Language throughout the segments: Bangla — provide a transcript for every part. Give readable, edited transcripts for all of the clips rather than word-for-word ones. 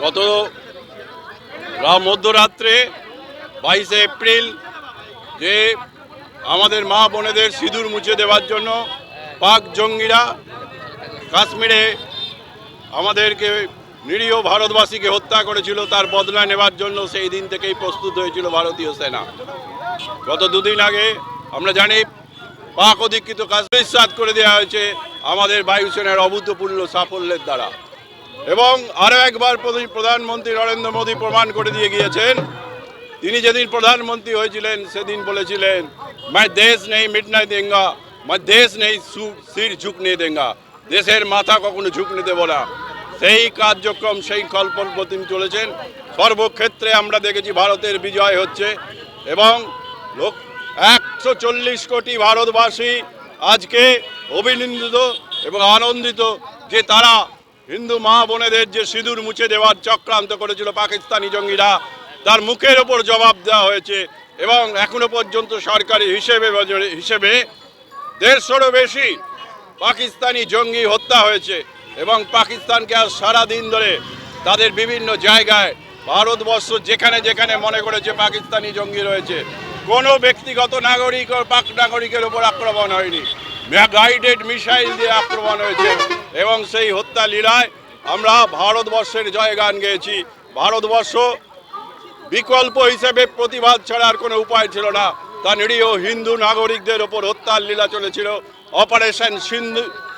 গত মধ্যরাত্রে 22 এপ্রিল যে আমাদের মা বোনেদের সিঁদুর মুছে দেওয়ার জন্য পাক জঙ্গিরা কাশ্মীরে আমাদেরকে নিরীহ ভারতবাসীকে হত্যা করেছিল, তার বদলা নেওয়ার জন্য সেই দিন থেকেই প্রস্তুত হয়েছিল ভারতীয় সেনা। গত দুদিন আগে আমরা জানি পাক অধিকৃত কাশ্মীর সাত করে দেওয়া হয়েছে আমাদের বায়ুসেনার অভূতপূর্ব সাফল্যের দ্বারা। এবং আরও একবার প্রধানমন্ত্রী নরেন্দ্র মোদী প্রমাণ করে দিয়ে গিয়েছেন। তিনি যেদিন প্রধানমন্ত্রী হয়েছিলেন সেদিন বলেছিলেন, मैं দেশ নেই মিটনা দেঙ্গা, मैं দেশ নেই সির ঝুঁকনে দেঙ্গা, দেশের মাথা কখনো ঝুঁকনে দেব না। সেই কার্যক্রম সেই কল্পল্প তিনি চলেছেন। সর্বক্ষেত্রে আমরা দেখেছি ভারতের বিজয় হচ্ছে এবং 140 কোটি ভারতবাসী আজকে অভিনন্দিত এবং আনন্দিত যে তারা হিন্দু মা বোনেদের যে সিঁদুর মুছে দেওয়ার চক্রান্ত করেছিল পাকিস্তানি জঙ্গিরা, তার মুখের ওপর জবাব দেওয়া হয়েছে। এবং এখনো পর্যন্ত সরকারি হিসেবে 150-রও বেশি পাকিস্তানি জঙ্গি হত্যা হয়েছে। এবং পাকিস্তানকে আজ সারাদিন ধরে তাদের বিভিন্ন জায়গায় ভারতবর্ষ যেখানে যেখানে মনে করেছে পাকিস্তানি জঙ্গি রয়েছে, কোনো ব্যক্তিগত নাগরিক ও পাক নাগরিকের ওপর আক্রমণ হয়নি, গাইডেড মিসাইল দিয়ে আক্রমণ হয়েছে। এবং সেই হত্যা লীলায় আমরা ভারতবর্ষের জয়গান গেয়েছি। ভারতবর্ষ বিকল্প হিসেবে প্রতিবাদ ছাড়ার কোনো উপায় ছিল না। তা নিরীহ হিন্দু নাগরিকদের ওপর হত্যার লীলা চলেছিল। অপারেশন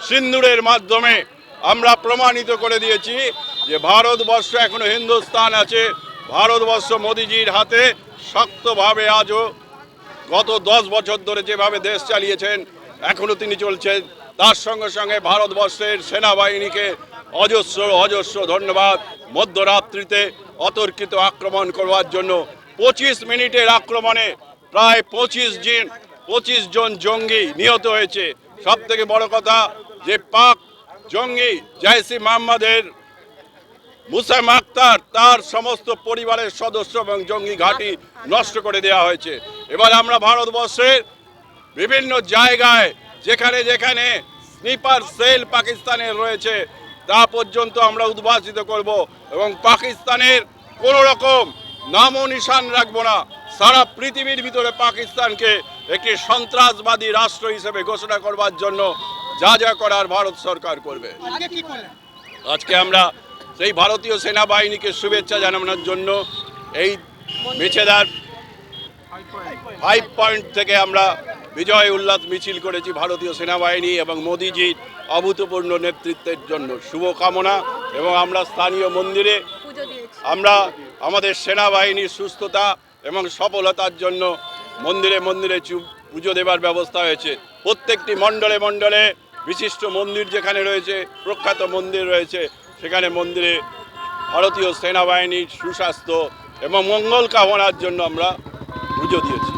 সিন্দুরের মাধ্যমে আমরা প্রমাণিত করে দিয়েছি যে ভারতবর্ষ এখনো হিন্দুস্তান আছে। ভারতবর্ষ মোদিজির হাতে শক্তভাবে আজও গত 10 বছর ধরে যেভাবে দেশ চালিয়েছেন এখনো তিনি চলছেন। তার সঙ্গে সঙ্গে ভারতবর্ষের সেনাবাহিনীকে অজস্র ধন্যবাদ। মধ্যরাত্রিতে অতর্কিত আক্রমণ করবার জন্য 25 মিনিটের আক্রমণে প্রায় 25 জন জঙ্গি নিহত হয়েছে। সব থেকে বড় কথা যে পাক জঙ্গি জাইসি মোহাম্মদের মুসাম আক্তার তার সমস্ত পরিবারের সদস্য এবং জঙ্গি ঘাঁটি নষ্ট করে দেওয়া হয়েছে। এবার আমরা ভারতবর্ষের বিভিন্ন জায়গায় যেখানে যেখানে স্নিপার সেল পাকিস্তানের রয়েছে তা পর্যন্ত আমরা উদ্ভাসিত করব এবং পাকিস্তানের কোনো রকম নামও নিশান রাখবো না। সারা পৃথিবীর ভিতরে পাকিস্তানকে একটি সন্ত্রাসবাদী রাষ্ট্র হিসেবে ঘোষণা করবার জন্য যা যা করার ভারত সরকার করবে। আজকে আমরা সেই ভারতীয় সেনাবাহিনীকে শুভেচ্ছা জানানোর জন্য এই মেছেদার 5 পয়েন্ট থেকে আমরা বিজয় উল্লাস মিছিল করেছি ভারতীয় সেনাবাহিনী এবং মোদিজির অভূতপূর্ণ নেতৃত্বের জন্য শুভকামনা। এবং আমরা স্থানীয় মন্দিরে আমরা আমাদের সেনাবাহিনীর সুস্থতা এবং সফলতার জন্য মন্দিরে মন্দিরে পুজো দেবার ব্যবস্থা হয়েছে। প্রত্যেকটি মণ্ডলে মণ্ডলে বিশিষ্ট মন্দির যেখানে রয়েছে, প্রখ্যাত মন্দির রয়েছে, সেখানে মন্দিরে ভারতীয় সেনাবাহিনীর সুস্বাস্থ্য এবং মঙ্গল কামনার জন্য আমরা পুজো দিয়েছি।